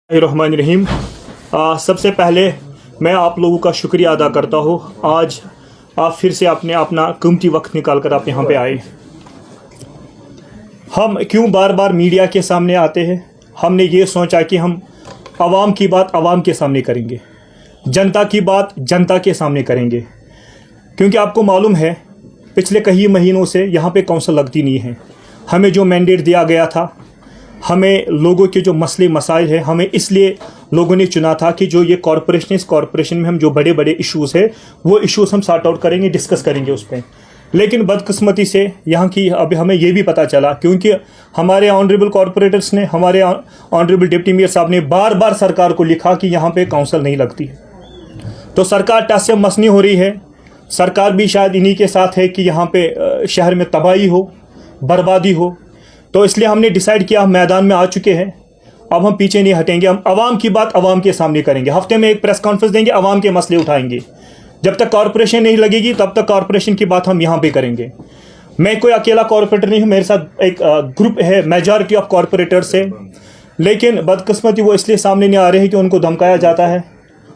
रहीम। सबसे पहले मैं आप लोगों का शुक्रिया अदा करता हूँ। आज आप फिर से आपने अपना कीमती वक्त निकाल कर आप यहाँ पे आए। हम क्यों बार बार मीडिया के सामने आते हैं? हमने ये सोचा कि हम आवाम की बात आवाम के सामने करेंगे, जनता की बात जनता के सामने करेंगे, क्योंकि आपको मालूम है पिछले कई महीनों से यहाँ पे काउंसिल लगती नहीं है। हमें जो मैंडेट दिया गया था, हमें लोगों के जो मसले मसाइल है, हमें इसलिए लोगों ने चुना था कि जो ये कॉरपोरेशन है, इस कॉरपोरेशन में हम जो बड़े बड़े इश्यूज़ है वो इश्यूज़ हम सॉर्ट आउट करेंगे, डिस्कस करेंगे उस पर। लेकिन बदकिस्मती से यहाँ की अभी हमें ये भी पता चला, क्योंकि हमारे ऑनरेबल कॉरपोरेटर्स ने, हमारे ऑनरेबल डिप्टी मेयर साहब ने बार बार सरकार को लिखा कि यहाँ पे काउंसिल नहीं लगती है। तो सरकार टस से मस नहीं हो रही है। सरकार भी शायद इन्हीं के साथ है कि यहाँ पे शहर में तबाही हो, बर्बादी हो। तो इसलिए हमने डिसाइड किया, हम मैदान में आ चुके हैं, अब हम पीछे नहीं हटेंगे। हम आवाम की बात आवाम के सामने करेंगे। हफ्ते में एक प्रेस कॉन्फ्रेंस देंगे, आवाम के मसले उठाएंगे। जब तक कॉरपोरेशन नहीं लगेगी तब तक कॉरपोरेशन की बात हम यहाँ पे करेंगे। मैं कोई अकेला कॉरपोरेटर नहीं हूँ, मेरे साथ एक ग्रुप है, मेजॉरिटी ऑफ कॉरपोरेटर्स है। लेकिन बदकिस्मती वो इसलिए सामने नहीं आ रहे हैं कि उनको धमकाया जाता है,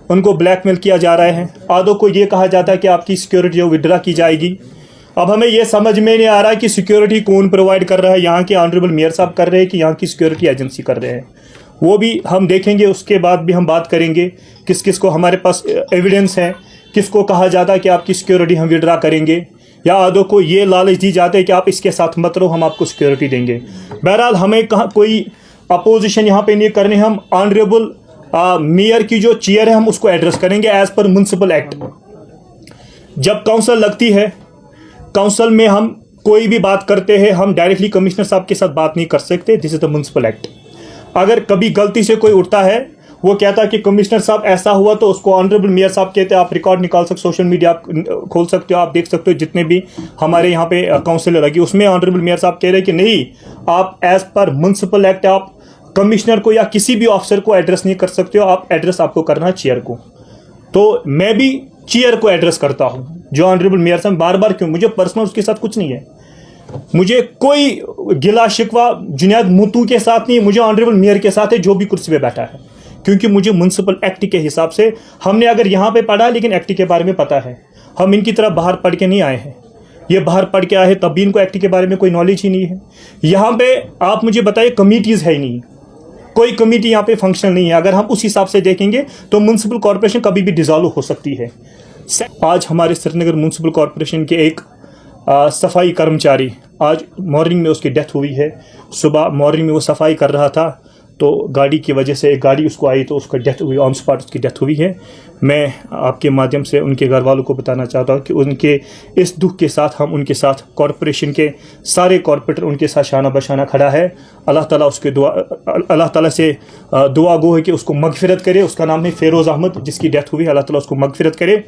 उनको ब्लैकमेल किया जा रहा है। आधों को ये कहा जाता है कि आपकी सिक्योरिटी जो विड्रा की जाएगी। अब हमें ये समझ में नहीं आ रहा है कि सिक्योरिटी कौन प्रोवाइड कर रहा है, यहाँ के ऑनरेबल मेयर साहब कर रहे हैं कि यहाँ की सिक्योरिटी एजेंसी कर रहे हैं। वो भी हम देखेंगे, उसके बाद भी हम बात करेंगे किस किस को हमारे पास एविडेंस है, किसको कहा जाता है कि आपकी सिक्योरिटी हम विड्रा करेंगे, या आधों को ये लालच दी जाती है कि आप इसके साथ मत रहो, हम आपको सिक्योरिटी देंगे। बहरहाल हमें कहाँ कोई अपोजिशन यहाँ पे नहीं करनी। हम ऑनरेबल मेयर की जो चेयर है हम उसको एड्रेस करेंगे एज पर म्युनिसिपल एक्ट। जब काउंसिल लगती है, काउंसिल में हम कोई भी बात करते हैं, हम डायरेक्टली कमिश्नर साहब के साथ बात नहीं कर सकते। This is the municipal act. अगर कभी गलती से कोई उठता है, वो कहता है कि कमिश्नर साहब ऐसा हुआ, तो उसको ऑनरेबल मेयर साहब कहते हैं, आप रिकॉर्ड निकाल सकते, सोशल मीडिया आप खोल सकते हो, आप देख सकते हो जितने भी हमारे यहाँ पे काउंसिल लगी, उसमें ऑनरेबल मेयर साहब कह रहे हैं कि नहीं, आप एज पर म्युनिसिपल एक्ट आप कमिश्नर को या किसी भी ऑफिसर को एड्रेस नहीं कर सकते हो, आप एड्रेस आपको करना है चेयर को। तो मैं भी चेयर को एड्रेस करता हूँ, जो ऑनरेबल मेयर साहब बार बार क्यों, मुझे पर्सनल उसके साथ कुछ नहीं है, मुझे कोई गिला शिकवा जुनैद मुतू के साथ नहीं, मुझे ऑनरेबल मेयर के साथ है जो भी कुर्सी पे बैठा है। क्योंकि मुझे म्युनिसिपल एक्ट के हिसाब से, हमने अगर यहाँ पे पढ़ा लेकिन एक्ट के बारे में पता है, हम इनकी तरह बाहर पढ़ के नहीं आए हैं। ये बाहर पढ़ के आए हैं तब भी इनको एक्ट के बारे में कोई नॉलेज ही नहीं है। यहाँ पे आप मुझे बताइए, कमिटीज़ है ही नहीं, कोई कमेटी यहाँ पे फंक्शन नहीं है। अगर हम उस हिसाब से देखेंगे तो म्युनिसिपल कॉर्पोरेशन कभी भी डिसॉल्व हो सकती है। आज हमारे श्रीनगर म्युनिसिपल कॉर्पोरेशन के एक सफाई कर्मचारी, आज मॉर्निंग में उसकी डेथ हुई है। सुबह मॉर्निंग में वो सफाई कर रहा था, तो गाड़ी की वजह से एक गाड़ी उसको आई तो उसका डेथ हुई, ऑन स्पॉट उसकी डेथ हुई है। मैं आपके माध्यम से उनके घर वालों को बताना चाहता हूँ कि उनके इस दुख के साथ हम उनके साथ, कॉरपोरेशन के सारे कॉरपोरेटर उनके साथ शाना बशाना खड़ा है। अल्लाह ताला उसके अल्लाह ताला से दुआ गो है कि उसको मगफिरत करे। उसका नाम है फेरोज़ अहमद, जिसकी डेथ हुई, अल्लाह ताला उसको मगफिरत करे।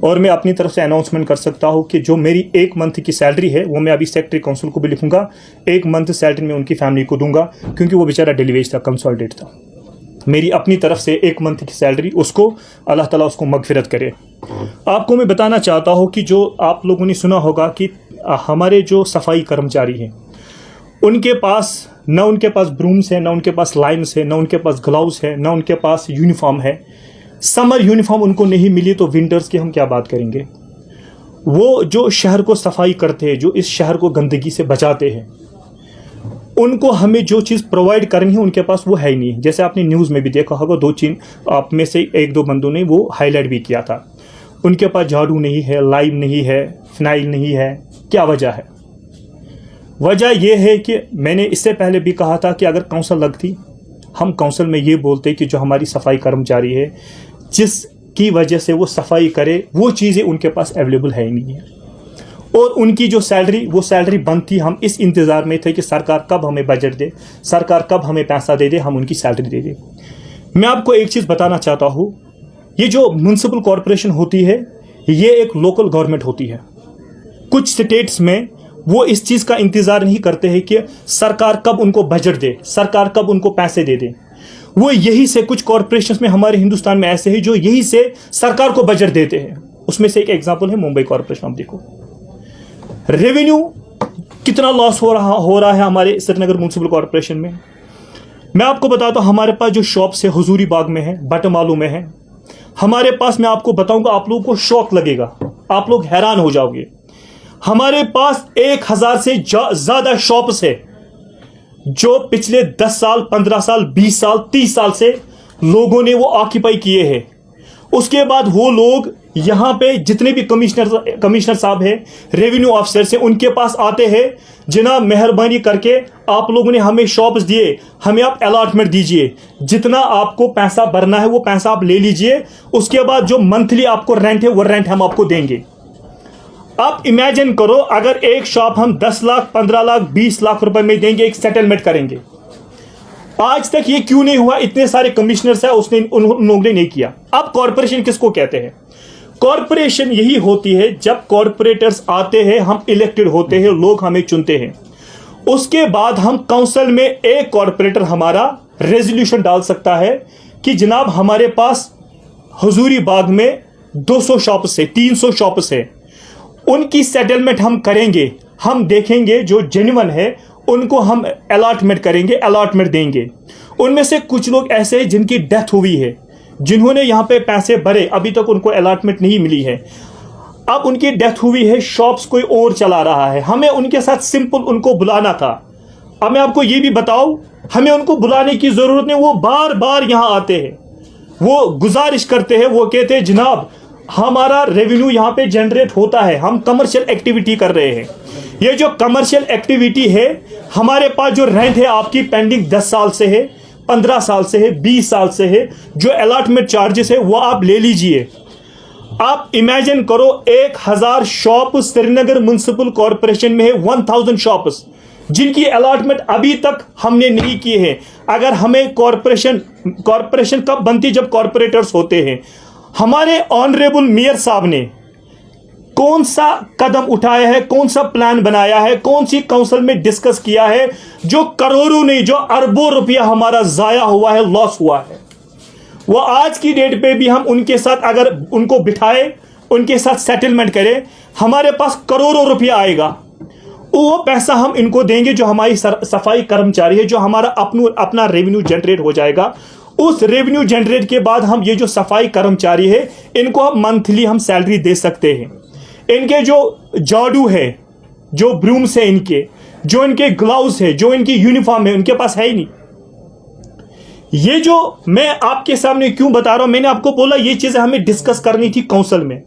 और मैं अपनी तरफ से अनाउंसमेंट कर सकता हूँ कि जो मेरी एक मंथ की सैलरी है वो मैं अभी सेक्रेटरी काउंसिल को भी लिखूंगा, एक मंथ सैलरी में उनकी फैमिली को दूंगा, क्योंकि वो बेचारा डेली वेज था, कंसोलिडेट था। मेरी अपनी तरफ से एक मंथ की सैलरी उसको, अल्लाह ताला उसको मगफिरत करे। आपको मैं बताना चाहता हूँ कि जो आप लोगों ने सुना होगा कि हमारे जो सफाई कर्मचारी हैं, उनके पास न उनके पास ब्रूम्स है, न उनके पास लाइम्स है, न उनके पास ग्लव्स है, न उनके पास यूनिफॉर्म है। समर यूनिफॉर्म उनको नहीं मिली तो विंटर्स की हम क्या बात करेंगे। वो जो शहर को सफाई करते हैं, जो इस शहर को गंदगी से बचाते हैं, उनको हमें जो चीज़ प्रोवाइड करनी है उनके पास वो है ही नहीं। जैसे आपने न्यूज़ में भी देखा होगा, दो चीन आप में से एक दो बंदों ने वो हाईलाइट भी किया था। उनके पास झाड़ू नहीं है, लाइम नहीं है, फिनाइल नहीं है। क्या वजह है? वजह यह है कि मैंने इससे पहले भी कहा था कि अगर काउंसिल लगती, हम काउंसिल में ये बोलते कि जो हमारी सफाई कर्मचारी है, जिसकी वजह से वो सफाई करे, वो चीज़ें उनके पास अवेलेबल है ही नहीं है। और उनकी जो सैलरी, वो सैलरी बंद थी। हम इस इंतज़ार में थे कि सरकार कब हमें बजट दे, सरकार कब हमें पैसा दे दे, हम उनकी सैलरी दे दे। मैं आपको एक चीज़ बताना चाहता हूँ, ये जो म्युनिसिपल कॉरपोरेशन होती है, ये एक लोकल गवर्नमेंट होती है। कुछ स्टेट्स में वो इस चीज़ का इंतज़ार नहीं करते हैं कि सरकार कब उनको बजट दे, सरकार कब उनको पैसे दे दे। वो यही से, कुछ कॉरपोरेशंस में हमारे हिंदुस्तान में ऐसे हैं जो यही से सरकार को बजट देते हैं। उसमें से एक एग्जांपल है मुंबई कॉरपोरेशन। आप देखो रेवेन्यू कितना लॉस हो रहा है हमारे श्रीनगर म्युनिसिपल कॉरपोरेशन में। मैं आपको बताता हूँ, हमारे पास जो शॉप्स है हुजूरी बाग में है, बटमालू में है, हमारे पास, मैं आपको बताऊंगा, आप लोगों को शौक लगेगा, आप लोग हैरान हो जाओगे। हमारे पास 1000 से ज्यादा शॉप्स है जो पिछले 10 साल, 15 साल, 20 साल, 30 साल से लोगों ने वो ऑक्यूपाई किए हैं। उसके बाद वो लोग यहाँ पे जितने भी कमिश्नर साहब हैं, रेवेन्यू ऑफिसर्स हैं, उनके पास आते हैं, जनाब मेहरबानी करके आप लोगों ने हमें शॉप्स दिए, हमें आप अलॉटमेंट दीजिए, जितना आपको पैसा भरना है वो पैसा आप ले लीजिए, उसके बाद जो मंथली आपको रेंट है वो रेंट हम आपको देंगे। आप इमेजिन करो, अगर एक शॉप हम 10 लाख, 15 लाख, 20 लाख रुपए में देंगे, एक सेटलमेंट करेंगे। आज तक ये क्यों नहीं हुआ? इतने सारे कमिश्नर्स है, उसने उन लोगों ने नहीं किया। अब कॉर्पोरेशन किसको कहते हैं? कॉर्पोरेशन यही होती है जब कॉर्पोरेटर्स आते हैं, हम इलेक्टेड होते हैं, लोग हमें चुनते हैं, उसके बाद हम काउंसिल में एक कॉर्पोरेटर हमारा रेजोल्यूशन डाल सकता है कि जनाब हमारे पास हुजूरी बाग में 200 शॉप्स है, 300 शॉप्स है, उनकी सेटलमेंट हम करेंगे, हम देखेंगे जो जेन्युइन है उनको हम अलॉटमेंट करेंगे, अलॉटमेंट देंगे। उनमें से कुछ लोग ऐसे हैं जिनकी डेथ हुई है, जिन्होंने यहाँ पे पैसे भरे, अभी तक उनको अलॉटमेंट नहीं मिली है, अब उनकी डेथ हुई है, शॉप्स कोई और चला रहा है, हमें उनके साथ सिंपल उनको बुलाना था। अब मैं आपको ये भी बताऊं, हमें उनको बुलाने की जरूरत नहीं, वो बार बार यहाँ आते हैं, वो गुजारिश करते हैं, वो कहते हैं जनाब हमारा रेवेन्यू यहाँ पे जनरेट होता है, हम कमर्शियल एक्टिविटी कर रहे हैं, ये जो कमर्शियल एक्टिविटी है, हमारे पास जो रेंट है आपकी पेंडिंग 10 साल से है, 15 साल से है, 20 साल से है, जो अलॉटमेंट चार्जेस है वो आप ले लीजिए। आप इमेजिन करो 1000 शॉप श्रीनगर म्युनिसिपल कॉर्पोरेशन में है, 1000 शॉप्स जिनकी अलॉटमेंट अभी तक हमने नहीं की है। अगर हमें कॉर्पोरेशन कब बनती? जब कॉर्पोरेटर्स होते हैं। हमारे ऑनरेबल मेयर साहब ने कौन सा कदम उठाया है, कौन सा प्लान बनाया है, कौन सी काउंसिल में डिस्कस किया है, जो करोड़ों नहीं, जो अरबों रुपया हमारा जाया हुआ है, लॉस हुआ है, वो आज की डेट पे भी हम उनके साथ अगर उनको बिठाए, उनके साथ सेटलमेंट करें, हमारे पास करोड़ों रुपया आएगा। वो पैसा हम इनको देंगे, जो हमारी सफाई कर्मचारी है, जो हमारा अपना रेवेन्यू जनरेट हो जाएगा। उस रेवेन्यू जनरेट के बाद हम ये जो सफाई कर्मचारी है, इनको हम मंथली हम सैलरी दे सकते हैं। इनके जो झाड़ू है, जो ब्रूम्स है, इनके जो इनके ग्लव्स है, जो इनकी यूनिफॉर्म है, उनके पास है ही नहीं। ये जो मैं आपके सामने क्यों बता रहा हूं, मैंने आपको बोला ये चीजें हमें डिस्कस करनी थी काउंसिल में,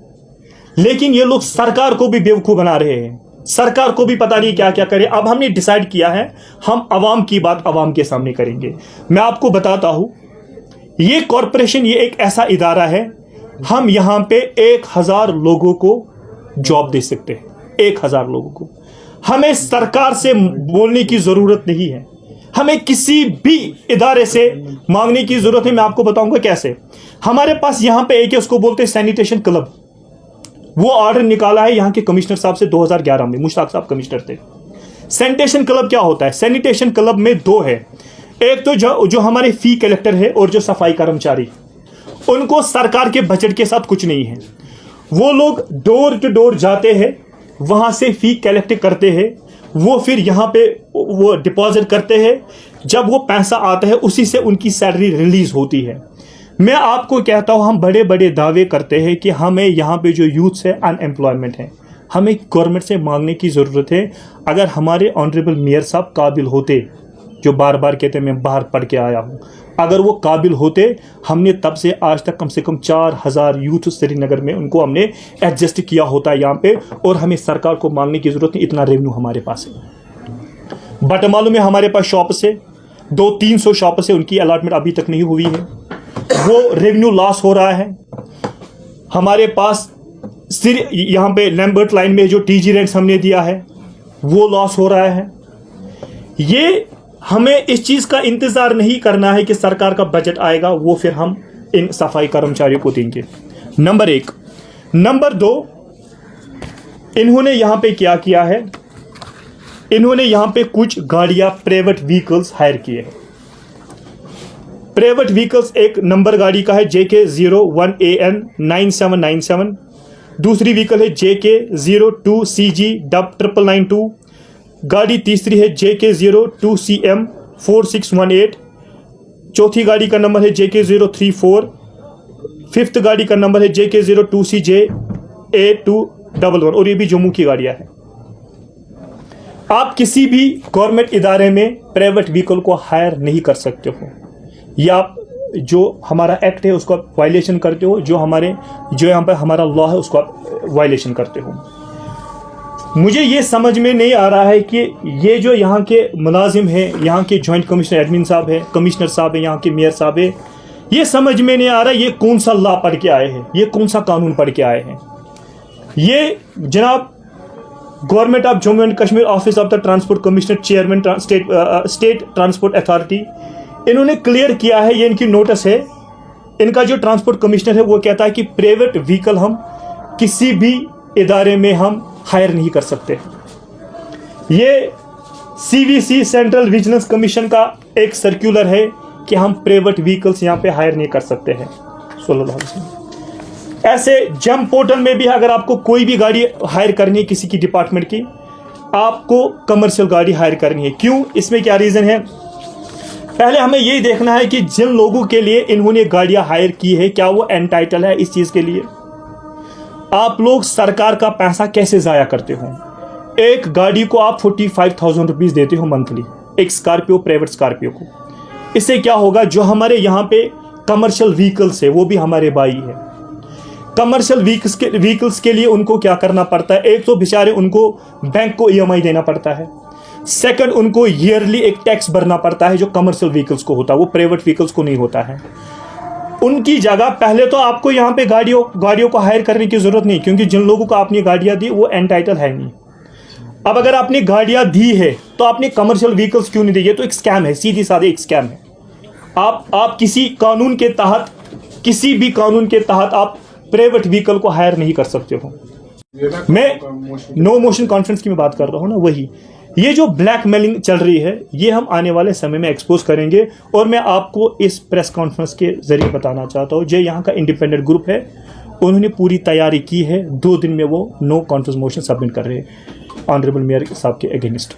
लेकिन ये लोग सरकार को भी बेवकूफ बना रहे हैं, सरकार को भी पता नहीं क्या क्या करे। अब हमने डिसाइड किया है, हम अवाम की बात अवाम के सामने करेंगे। मैं आपको बताता हूं, ये कॉर्पोरेशन, ये एक ऐसा इदारा है, हम यहां पे 1000 लोगों को जॉब दे सकते हैं, 1000 लोगों को। हमें सरकार से बोलने की जरूरत नहीं है, हमें किसी भी इदारे से मांगने की जरूरत है। मैं आपको बताऊंगा कैसे। हमारे पास यहां पे एक है, उसको बोलते हैं सैनिटेशन क्लब। वो ऑर्डर निकाला है यहाँ के कमिश्नर साहब से 2011 में, मुश्ताक साहब कमिश्नर थे। सैनिटेशन क्लब क्या होता है? सैनिटेशन क्लब में 2 है, एक तो जो हमारे फी कलेक्टर है और जो सफाई कर्मचारी, उनको सरकार के बजट के साथ कुछ नहीं है। वो लोग डोर टू डोर जाते हैं, वहां से फी कलेक्ट करते हैं, वो फिर यहाँ पे वो डिपॉजिट करते हैं, जब वो पैसा आता है उसी से उनकी सैलरी रिलीज होती है। मैं आपको कहता हूँ, हम बड़े बड़े दावे करते हैं कि हमें यहाँ पे जो यूथ है अनएम्प्लॉयमेंट है, हमें गवर्नमेंट से मांगने की ज़रूरत है। अगर हमारे ऑनरेबल मेयर साहब काबिल होते, जो बार बार कहते हैं मैं बाहर पढ़ के आया हूँ, अगर वो काबिल होते, हमने तब से आज तक कम से कम 4000 यूथ श्रीनगर में उनको हमने एडजस्ट किया होता है यहाँ पे, और हमें सरकार को मांगने की ज़रूरत नहीं, इतना रेवेन्यू हमारे पास है। बटमालू में हमारे पास शॉप से 200-300 शॉप से उनकी अलॉटमेंट अभी तक नहीं हुई है, वो रेवेन्यू लॉस हो रहा है। हमारे पास सिर्फ यहाँ पे लैम्बर्ट लाइन में जो टीजी रेंट्स हमने दिया है वो लॉस हो रहा है। ये हमें इस चीज़ का इंतज़ार नहीं करना है कि सरकार का बजट आएगा, वो फिर हम इन सफाई कर्मचारियों को देंगे। नंबर 1। नंबर 2, इन्होंने यहाँ पे क्या किया है, इन्होंने यहाँ पे कुछ गाड़ियाँ प्राइवेट व्हीकल्स हायर किए हैं। प्राइवेट व्हीकल्स, एक नंबर गाड़ी का है JK01AN 9797, दूसरी व्हीकल है JK02CG992, गाड़ी तीसरी है JK02CM 4618, चौथी गाड़ी का नंबर है JK034, फिफ्थ गाड़ी का नंबर है JK02CJ8211 और ये भी जम्मू की गाड़ियाँ हैं। आप किसी भी गवर्नमेंट इदारे में प्राइवेट व्हीकल को हायर नहीं कर सकते हो, या आप जो हमारा एक्ट है उसको आप वायलेशन करते हो, जो यहाँ पर हमारा लॉ है उसको आप वायलेशन करते हो। मुझे ये समझ में नहीं आ रहा है कि ये जो यहाँ के मुलाजिम हैं, यहाँ के जॉइंट कमिश्नर एडमिन साहब है, कमिश्नर साहब है, यहाँ के मेयर साहब है, ये समझ में नहीं आ रहा ये कौन सा लॉ पढ़ के आए हैं, ये कौन सा कानून पढ़ के आए हैं। ये जनाब government of Jammu and Kashmir office of the transport commissioner chairman state transport authority, इन्होंने क्लियर किया है, ये इनकी नोटिस है। इनका जो ट्रांसपोर्ट कमिश्नर है वो कहता है कि प्राइवेट व्हीकल हम किसी भी इदारे में हम हायर नहीं कर सकते। ये CVC सेंट्रल विजिलेंस कमीशन का एक सर्कुलर है कि हम प्राइवेट व्हीकल्स यहाँ पे हायर नहीं कर सकते हैं। सल्लल्लाहु अलैहि वसल्लम। ऐसे जम पोर्टल में भी अगर आपको कोई भी गाड़ी हायर करनी है किसी की डिपार्टमेंट की, आपको कमर्शियल गाड़ी हायर करनी है। क्यों? इसमें क्या रीज़न है? पहले हमें यही देखना है कि जिन लोगों के लिए इन्होंने गाड़ियां हायर की है क्या वो एंटाइटल है इस चीज़ के लिए। आप लोग सरकार का पैसा कैसे ज़ाया करते हो? एक गाड़ी को आप 45,000 रुपीज़ देते हो मंथली, एक स्कॉर्पियो, प्राइवेट स्कॉर्पियो को। इससे क्या होगा? जो हमारे यहाँ पे कमर्शियल व्हीकल्स है वो भी हमारे भाई है। कमर्शियल व्हीकल्स के लिए उनको क्या करना पड़ता है? एक तो बेचारे उनको बैंक को EMI देना पड़ता है, सेकंड उनको ईयरली एक टैक्स भरना पड़ता है जो कमर्शियल व्हीकल्स को होता है, वो प्राइवेट व्हीकल्स को नहीं होता है। उनकी जगह पहले तो आपको यहाँ पे गाड़ियों को हायर करने की ज़रूरत नहीं, क्योंकि जिन लोगों को आपने गाड़ियाँ दी वो एंटाइटल है नहीं। अब अगर आपने गाड़ियाँ दी है तो आपने कमर्शियल व्हीकल्स क्यों नहीं दी? ये तो एक स्कैम है, सीधी साधी एक स्कैम है। आप किसी कानून के तहत, किसी भी कानून के तहत आप प्राइवेट व्हीकल को हायर नहीं कर सकते हो। मैं नो मोशन कॉन्फ्रेंस की मैं बात कर रहा हूँ ना, वही। ये जो ब्लैकमेलिंग चल रही है ये हम आने वाले समय में एक्सपोज करेंगे, और मैं आपको इस प्रेस कॉन्फ्रेंस के जरिए बताना चाहता हूँ, जो यहाँ का इंडिपेंडेंट ग्रुप है उन्होंने पूरी तैयारी की है। 2 दिन में वो नो कॉन्फ्रेंस मोशन सबमिट कर रहे हैं ऑनरेबल मेयर साहब के अगेंस्ट।